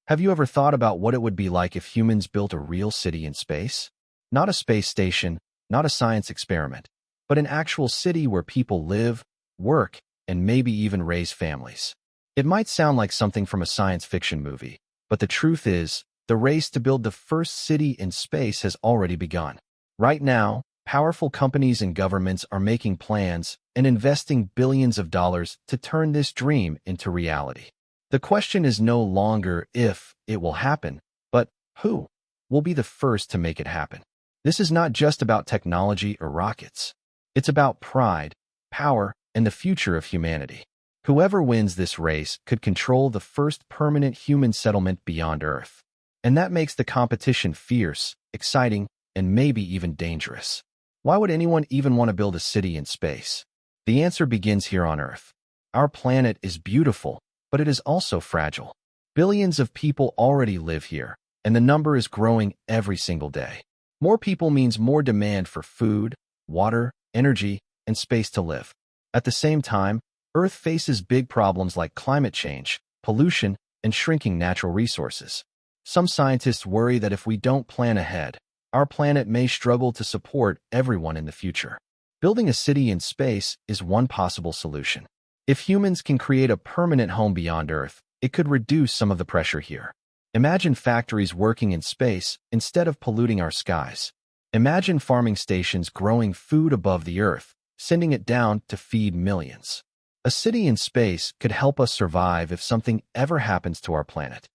Have you ever thought about what it would be like if humans built a real city in space? Not a space station, not a science experiment, but an actual city where people live, work, and maybe even raise families. It might sound like something from a science fiction movie, but the truth is, the race to build the first city in space has already begun. Right now, powerful companies and governments are making plans and investing billions of dollars to turn this dream into reality. The question is no longer if it will happen, but who will be the first to make it happen. This is not just about technology or rockets. It's about pride, power, and the future of humanity. Whoever wins this race could control the first permanent human settlement beyond Earth. And that makes the competition fierce, exciting, and maybe even dangerous. Why would anyone even want to build a city in space? The answer begins here on Earth. Our planet is beautiful, but it is also fragile. Billions of people already live here, and the number is growing every single day. More people means more demand for food, water, energy, and space to live. At the same time, Earth faces big problems like climate change, pollution, and shrinking natural resources. Some scientists worry that if we don't plan ahead, our planet may struggle to support everyone in the future. Building a city in space is one possible solution. If humans can create a permanent home beyond Earth, it could reduce some of the pressure here. Imagine factories working in space instead of polluting our skies. Imagine farming stations growing food above the Earth, sending it down to feed millions. A city in space could help us survive if something ever happens to our planet.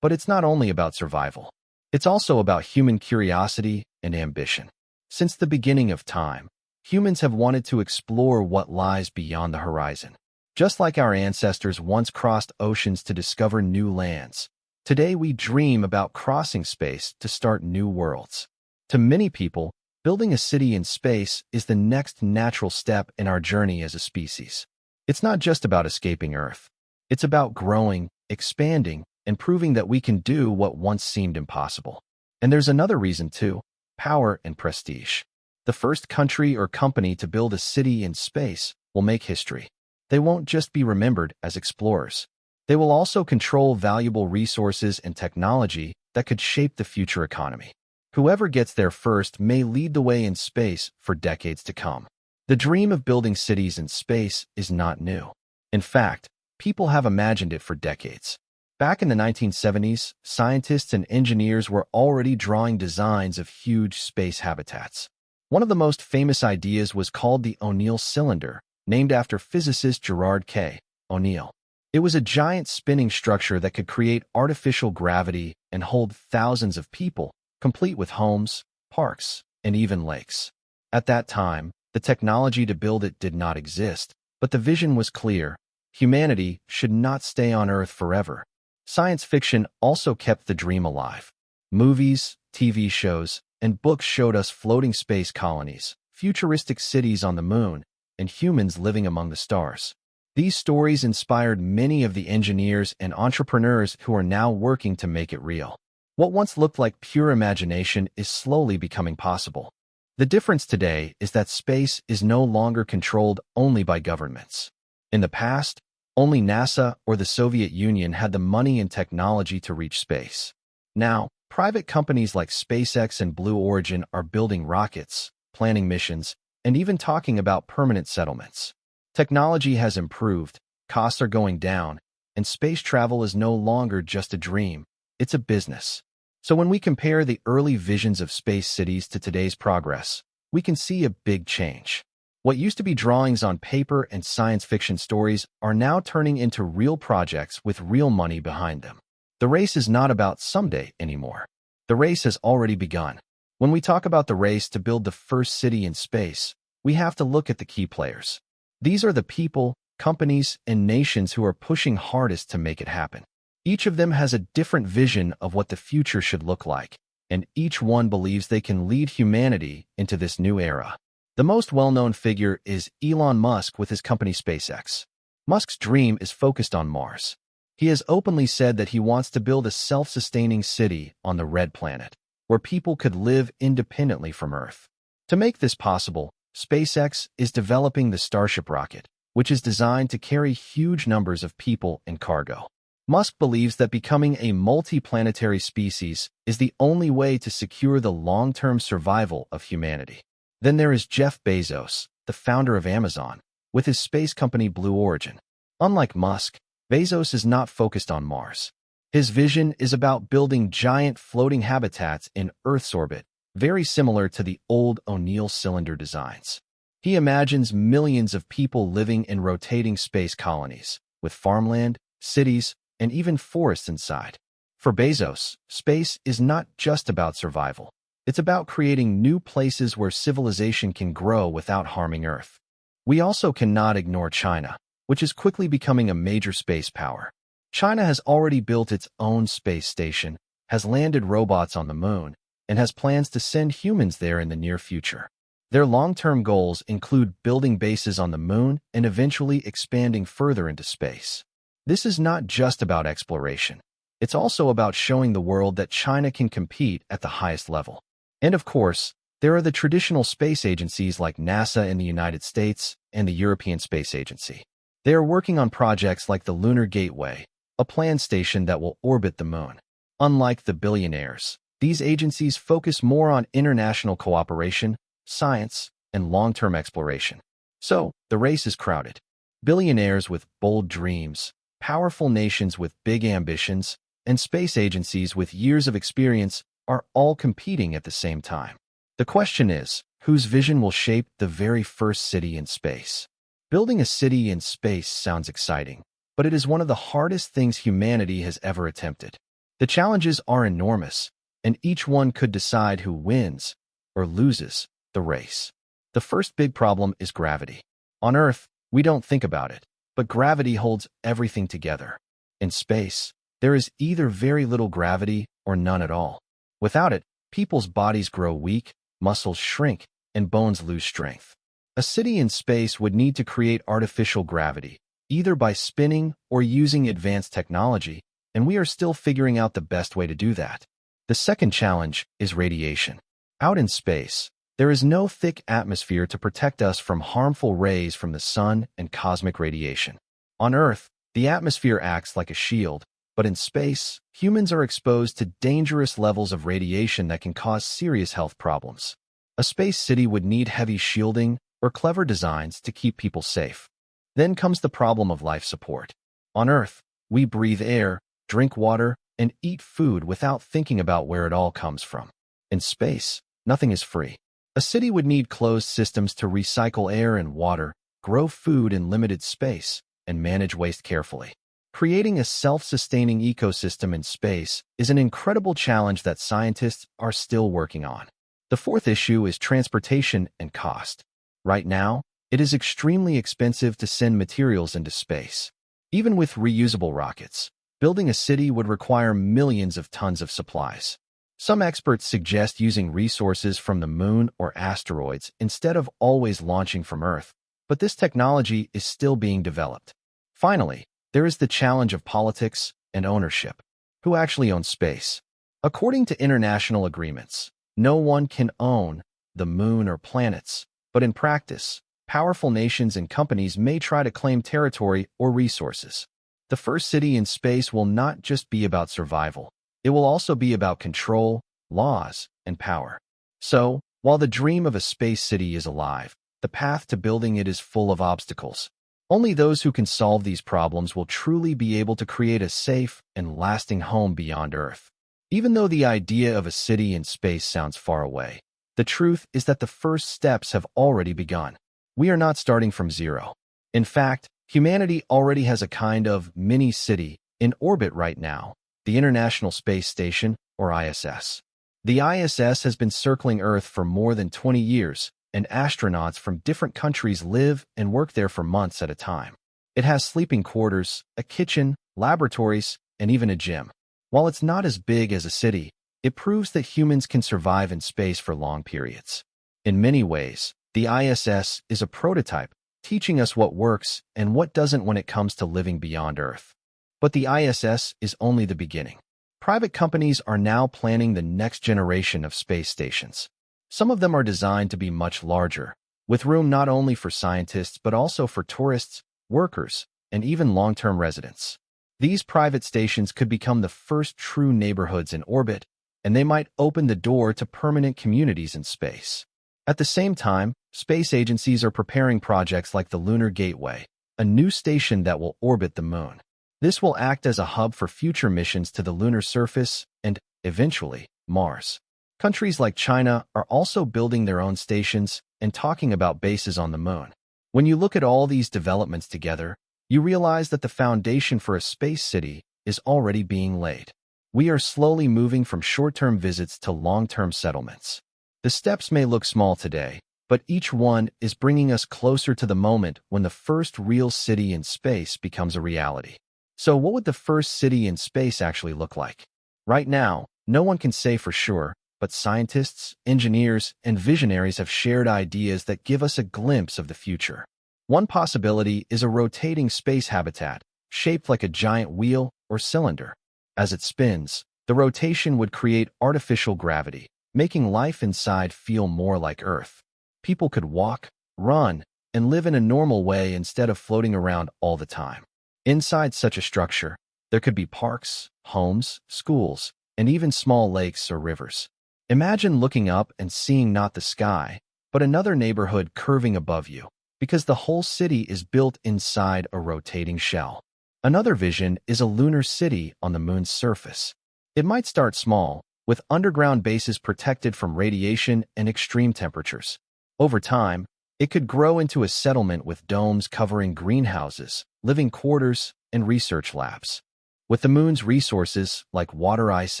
But it's not only about survival. It's also about human curiosity and ambition. Since the beginning of time, humans have wanted to explore what lies beyond the horizon. Just like our ancestors once crossed oceans to discover new lands, today we dream about crossing space to start new worlds. To many people, building a city in space is the next natural step in our journey as a species. It's not just about escaping Earth. It's about growing, expanding, and proving that we can do what once seemed impossible. And there's another reason too: power and prestige. The first country or company to build a city in space will make history. They won't just be remembered as explorers. They will also control valuable resources and technology that could shape the future economy. Whoever gets there first may lead the way in space for decades to come. The dream of building cities in space is not new. In fact, people have imagined it for decades. Back in the 1970s, scientists and engineers were already drawing designs of huge space habitats. One of the most famous ideas was called the O'Neill cylinder, named after physicist Gerard K. O'Neill. It was a giant spinning structure that could create artificial gravity and hold thousands of people, complete with homes, parks, and even lakes. At that time, the technology to build it did not exist, but the vision was clear: humanity should not stay on Earth forever. Science fiction also kept the dream alive. Movies, TV shows, and books showed us floating space colonies, futuristic cities on the moon, and humans living among the stars. These stories inspired many of the engineers and entrepreneurs who are now working to make it real. What once looked like pure imagination is slowly becoming possible. The difference today is that space is no longer controlled only by governments. In the past, only NASA or the Soviet Union had the money and technology to reach space. Now, private companies like SpaceX and Blue Origin are building rockets, planning missions, and even talking about permanent settlements. Technology has improved, costs are going down, and space travel is no longer just a dream, it's a business. So when we compare the early visions of space cities to today's progress, we can see a big change. What used to be drawings on paper and science fiction stories are now turning into real projects with real money behind them. The race is not about someday anymore. The race has already begun. When we talk about the race to build the first city in space, we have to look at the key players. These are the people, companies, and nations who are pushing hardest to make it happen. Each of them has a different vision of what the future should look like, and each one believes they can lead humanity into this new era. The most well-known figure is Elon Musk with his company SpaceX. Musk's dream is focused on Mars. He has openly said that he wants to build a self-sustaining city on the Red Planet, where people could live independently from Earth. To make this possible, SpaceX is developing the Starship rocket, which is designed to carry huge numbers of people and cargo. Musk believes that becoming a multi-planetary species is the only way to secure the long-term survival of humanity. Then there is Jeff Bezos, the founder of Amazon, with his space company Blue Origin. Unlike Musk, Bezos is not focused on Mars. His vision is about building giant floating habitats in Earth's orbit, very similar to the old O'Neill cylinder designs. He imagines millions of people living in rotating space colonies, with farmland, cities, and even forests inside. For Bezos, space is not just about survival. It's about creating new places where civilization can grow without harming Earth. We also cannot ignore China, which is quickly becoming a major space power. China has already built its own space station, has landed robots on the moon, and has plans to send humans there in the near future. Their long-term goals include building bases on the moon and eventually expanding further into space. This is not just about exploration. It's also about showing the world that China can compete at the highest level. And of course, there are the traditional space agencies like NASA in the United States and the European Space Agency. They are working on projects like the Lunar Gateway, a planned station that will orbit the moon. Unlike the billionaires, these agencies focus more on international cooperation, science, and long-term exploration. So, the race is crowded. Billionaires with bold dreams, powerful nations with big ambitions, and space agencies with years of experience are all competing at the same time. The question is, whose vision will shape the very first city in space? Building a city in space sounds exciting, but it is one of the hardest things humanity has ever attempted. The challenges are enormous, and each one could decide who wins or loses the race. The first big problem is gravity. On Earth, we don't think about it, but gravity holds everything together. In space, there is either very little gravity or none at all. Without it, people's bodies grow weak, muscles shrink, and bones lose strength. A city in space would need to create artificial gravity, either by spinning or using advanced technology, and we are still figuring out the best way to do that. The second challenge is radiation. Out in space, there is no thick atmosphere to protect us from harmful rays from the sun and cosmic radiation. On Earth, the atmosphere acts like a shield, but in space, humans are exposed to dangerous levels of radiation that can cause serious health problems. A space city would need heavy shielding or clever designs to keep people safe. Then comes the problem of life support. On Earth, we breathe air, drink water, and eat food without thinking about where it all comes from. In space, nothing is free. A city would need closed systems to recycle air and water, grow food in limited space, and manage waste carefully. Creating a self-sustaining ecosystem in space is an incredible challenge that scientists are still working on. The fourth issue is transportation and cost. Right now, it is extremely expensive to send materials into space. Even with reusable rockets, building a city would require millions of tons of supplies. Some experts suggest using resources from the moon or asteroids instead of always launching from Earth, but this technology is still being developed. Finally, there is the challenge of politics and ownership. Who actually owns space? According to international agreements, no one can own the moon or planets, but in practice, powerful nations and companies may try to claim territory or resources. The first city in space will not just be about survival. It will also be about control, laws, and power. So, while the dream of a space city is alive, the path to building it is full of obstacles. Only those who can solve these problems will truly be able to create a safe and lasting home beyond Earth. Even though the idea of a city in space sounds far away, the truth is that the first steps have already begun. We are not starting from zero. In fact, humanity already has a kind of mini-city in orbit right now, the International Space Station, or ISS. The ISS has been circling Earth for more than 20 years, and astronauts from different countries live and work there for months at a time. It has sleeping quarters, a kitchen, laboratories, and even a gym. While it's not as big as a city, it proves that humans can survive in space for long periods. In many ways, the ISS is a prototype, teaching us what works and what doesn't when it comes to living beyond Earth. But the ISS is only the beginning. Private companies are now planning the next generation of space stations. Some of them are designed to be much larger, with room not only for scientists but also for tourists, workers, and even long-term residents. These private stations could become the first true neighborhoods in orbit, and they might open the door to permanent communities in space. At the same time, space agencies are preparing projects like the Lunar Gateway, a new station that will orbit the moon. This will act as a hub for future missions to the lunar surface and, eventually, Mars. Countries like China are also building their own stations and talking about bases on the moon. When you look at all these developments together, you realize that the foundation for a space city is already being laid. We are slowly moving from short-term visits to long-term settlements. The steps may look small today, but each one is bringing us closer to the moment when the first real city in space becomes a reality. So what would the first city in space actually look like? Right now, no one can say for sure, but scientists, engineers, and visionaries have shared ideas that give us a glimpse of the future. One possibility is a rotating space habitat, shaped like a giant wheel or cylinder. As it spins, the rotation would create artificial gravity, making life inside feel more like Earth. People could walk, run, and live in a normal way instead of floating around all the time. Inside such a structure, there could be parks, homes, schools, and even small lakes or rivers. Imagine looking up and seeing not the sky, but another neighborhood curving above you, because the whole city is built inside a rotating shell. Another vision is a lunar city on the moon's surface. It might start small, with underground bases protected from radiation and extreme temperatures. Over time, it could grow into a settlement with domes covering greenhouses, living quarters, and research labs. With the moon's resources, like water ice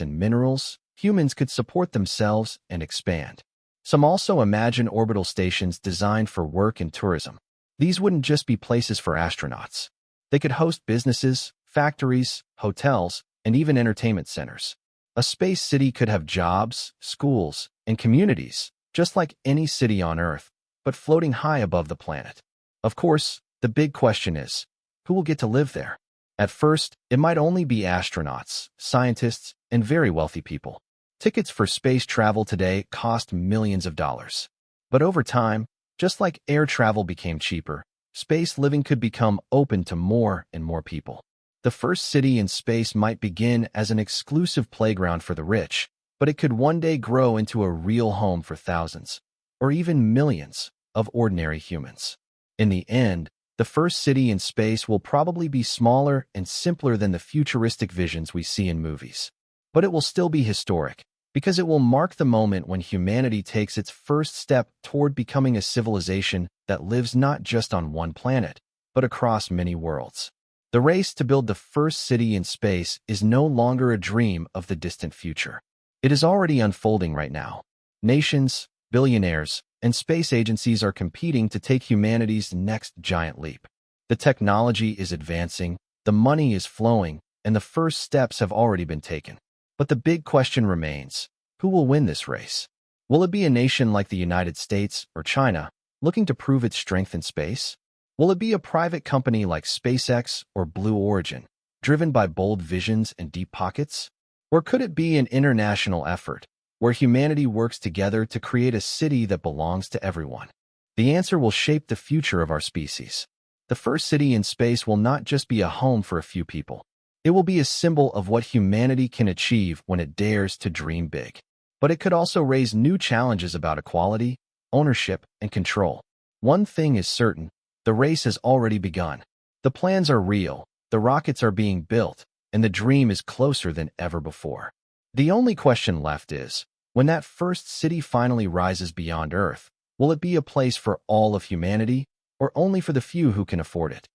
and minerals, humans could support themselves and expand. Some also imagine orbital stations designed for work and tourism. These wouldn't just be places for astronauts. They could host businesses, factories, hotels, and even entertainment centers. A space city could have jobs, schools, and communities, just like any city on Earth, but floating high above the planet. Of course, the big question is, who will get to live there? At first, it might only be astronauts, scientists, and very wealthy people. Tickets for space travel today cost millions of dollars. But over time, just like air travel became cheaper, space living could become open to more and more people. The first city in space might begin as an exclusive playground for the rich, but it could one day grow into a real home for thousands, or even millions, of ordinary humans. In the end, the first city in space will probably be smaller and simpler than the futuristic visions we see in movies. But it will still be historic, because it will mark the moment when humanity takes its first step toward becoming a civilization that lives not just on one planet, but across many worlds. The race to build the first city in space is no longer a dream of the distant future. It is already unfolding right now. Nations, billionaires, and space agencies are competing to take humanity's next giant leap. The technology is advancing, the money is flowing, and the first steps have already been taken. But the big question remains, who will win this race? Will it be a nation like the United States or China, looking to prove its strength in space? Will it be a private company like SpaceX or Blue Origin, driven by bold visions and deep pockets? Or could it be an international effort, where humanity works together to create a city that belongs to everyone? The answer will shape the future of our species. The first city in space will not just be a home for a few people. It will be a symbol of what humanity can achieve when it dares to dream big. But it could also raise new challenges about equality, ownership, and control. One thing is certain, the race has already begun. The plans are real, the rockets are being built, and the dream is closer than ever before. The only question left is, when that first city finally rises beyond Earth, will it be a place for all of humanity, or only for the few who can afford it?